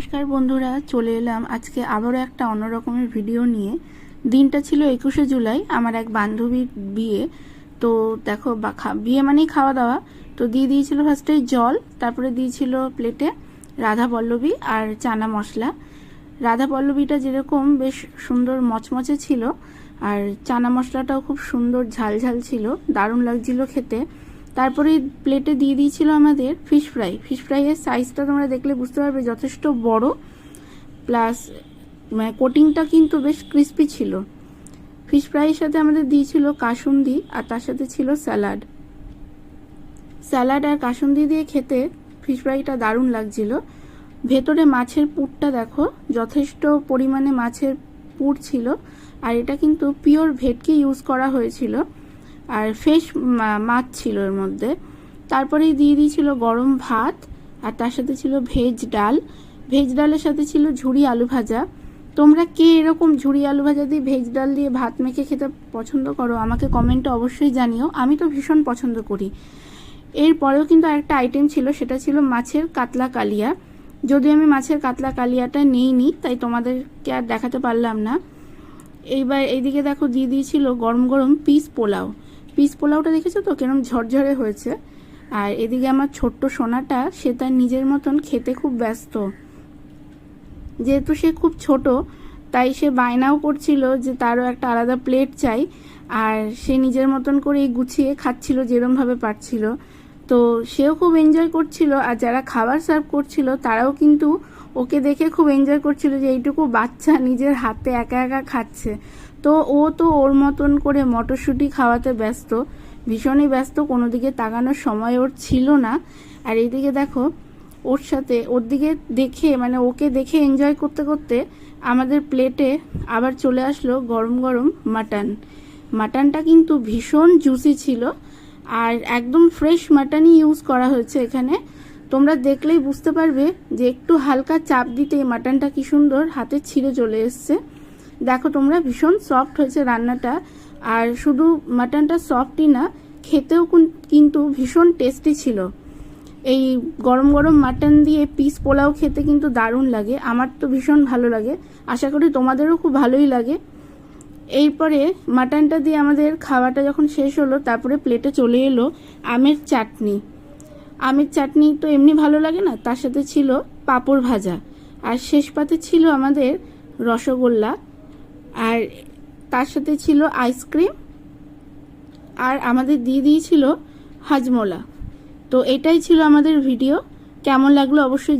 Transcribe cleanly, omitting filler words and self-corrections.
নমস্কার বন্ধুরা, চলে এলাম আজকে আবারও একটা অন্য রকমের ভিডিও নিয়ে। দিনটা ছিল 21শে জুলাই, আমার এক বান্ধবীর বিয়ে। তো দেখো, বিয়ে মানেই খাওয়া দাওয়া। তো দিয়ে দিয়েছিল ফার্স্টে জল, তারপরে দিয়েছিল প্লেটে রাধা পল্লবী আর চানা মশলা। রাধা পল্লবীটা যেরকম বেশ সুন্দর মচমচে ছিল, আর চানা মশলাটাও খুব সুন্দর ঝাল ঝাল ছিল, দারুণ লাগছিল খেতে। তারপরে প্লেটে দিয়ে দিয়েছিল আমাদের ফিশ ফ্রাই। ফিশ ফ্রাইয়ের সাইজটা তোমরা দেখলে বুঝতে পারবে, যথেষ্ট বড়, প্লাস কোটিংটা কিন্তু বেশ ক্রিস্পি ছিল। ফিশ ফ্রাইয়ের সাথে আমাদের দিয়েছিল কাসুন্দি, আর তার সাথে ছিল স্যালাড। স্যালাড আর কাসুন্দি দিয়ে খেতে ফিশ ফ্রাইটা দারুণ লাগছিল। ভেতরে মাছের পুরটা দেখো, যথেষ্ট পরিমাণে মাছের পুর ছিল, আর এটা কিন্তু পিওর ভেটকি ইউজ করা হয়েছিল, আর ফ্রেশ মাছ ছিল এর মধ্যে। তারপরেই দিয়ে দিয়েছিল গরম ভাত, আর তার সাথে ছিল ভেজ ডাল। ভেজ ডালের সাথে ছিল ঝুরি আলু ভাজা। তোমরা কে এরকম ঝুরি আলু ভাজা দিয়ে ভেজ ডাল দিয়ে ভাত মেখে খেতে পছন্দ করো আমাকে কমেন্টে অবশ্যই জানিও। আমি তো ভীষণ পছন্দ করি। এরপরেও কিন্তু আরেকটা আইটেম ছিল, সেটা ছিল মাছের কাতলা কালিয়া। যদিও আমি মাছের কাতলা কালিয়াটা নেইনি, তাই তোমাদেরকে আর দেখাতে পারলাম না। এইবার এইদিকে দেখো দিয়ে দিয়েছিল গরম গরম পিস পোলাও। পিস পোলাওটা দেখেছো তো কেরম ঝরঝরে হয়েছে। আর এদিকে আমার ছোট্ট সোনাটা, সে তার নিজের মতন খেতে খুব ব্যস্ত। যেহেতু সে খুব ছোট, তাই সে বায়নাও করছিল যে তারও একটা আলাদা প্লেট চাই, আর সে নিজের মতন করে গুছিয়ে খাচ্ছিল যেরমভাবে পারছিল। তো সেও খুব এনজয় করছিল, আর যারা খাবার সার্ভ করছিল তারাও কিন্তু ওকে দেখে খুব এনজয় করছিল যে এইটুকু বাচ্চা নিজের হাতে একা একা খাচ্ছে। তো ও তো ওর মতন করে মটরশুঁটি খাওয়াতে ব্যস্ত, ভীষণই ব্যস্ত, কোনো দিকে তাকানোর সময় ওর ছিল না। আর এইদিকে দেখো, ওর সাথে ওর দিকে দেখে, মানে ওকে দেখে এনজয় করতে করতে আমাদের প্লেটে আবার চলে আসলো গরম গরম মাটন। মাটনটা কিন্তু ভীষণ জুসি ছিল, আর একদম ফ্রেশ মাটনই ইউজ করা হয়েছে এখানে। তোমরা দেখলেই বুঝতে পারবে যে একটু হালকা চাপ দিতে মাটনটা কি সুন্দর হাতে ছিঁড়ে চলে এসছে। দেখো তোমরা, ভীষণ সফট হয়েছে রান্নাটা। আর শুধু মাটনটা সফটই না, খেতেও কিন্তু ভীষণ টেস্টি ছিল। এই গরম গরম মাটন দিয়ে পিস পোলাও খেতে কিন্তু দারুণ লাগে, আমার তো ভীষণ ভালো লাগে, আশা করি তোমাদেরও খুব ভালোই লাগে। এরপরে মাটনটা দিয়ে আমাদের খাওয়াটা যখন শেষ হলো, তারপরে প্লেটে চলে এলো আমের চাটনি। আমের চাটনি তো এমনি ভালো লাগে না, তার সাথে ছিল পাঁপড় ভাজা, আর শেষ পাতে ছিল আমাদের রসগোল্লা, আর তার সাথে ছিল আইসক্রিম, আর আমাদের দিয়ে দিয়েছিল হাজমোলা। তো এটাই ছিল আমাদের ভিডিও। কেমন লাগলো অবশ্যই